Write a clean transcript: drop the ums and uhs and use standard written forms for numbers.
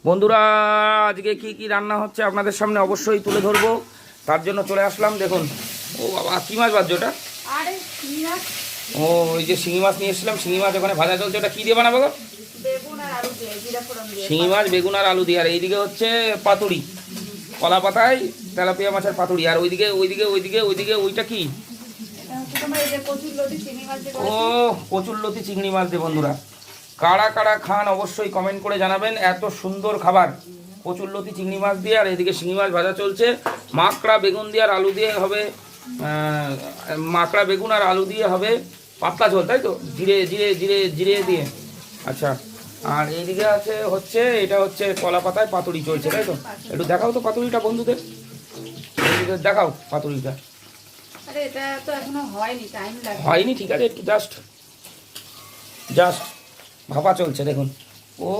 বন্ধুরা আজকে কি কি রান্না হচ্ছে আপনাদের সামনে অবশ্যই তুলে ধরবো, তার জন্য চলে আসলাম। দেখুন, ও বাবা কি মাছ বাজছে ওটা? ও ওই যে শিঙি মাছ নিয়ে এসেছিলাম, শিঙি মাছ ওখানে ভাজা চলছে। ওটা কি দিয়ে বানাবো গো? শিঙি মাছ বেগুন আর আলু দিয়ে। আর এইদিকে হচ্ছে পাতুরি, কলা পাতায় তেলাপিয়া মাছের পাতুরি। আর ওইদিকে ওইদিকে ওইদিকে ওইদিকে ওইটা কি? ও কচুরলতি চিংড়ি মাছ দিয়ে। বন্ধুরা কারা কারা খান অবশ্যই কমেন্ট করে জানাবেন। এত সুন্দর খাবার কচুরলতি চিংড়ি মাছ দিয়ে। আর এদিকে শিঙি মাছ ভাজা চলছে। মাকড়া বেগুন দিয়ে আর আলু দিয়ে হবে, মাকড়া বেগুন আর আলু দিয়ে হবে পাতলা ঝোল, তাই তো? জিরে জিরে জিরে জিরে দিয়ে। আচ্ছা, আর এইদিকে আছে হচ্ছে এটা হচ্ছে কলা পাতায় পাতুরি চলছে, তাই তো? একটু দেখাও তো পাতুরিটা বন্ধুদের, দেখাও পাতুরিটা। হয়নি, ঠিক আছে, একটু জাস্ট জাস্ট ভাপা চলছে। দেখুন, ও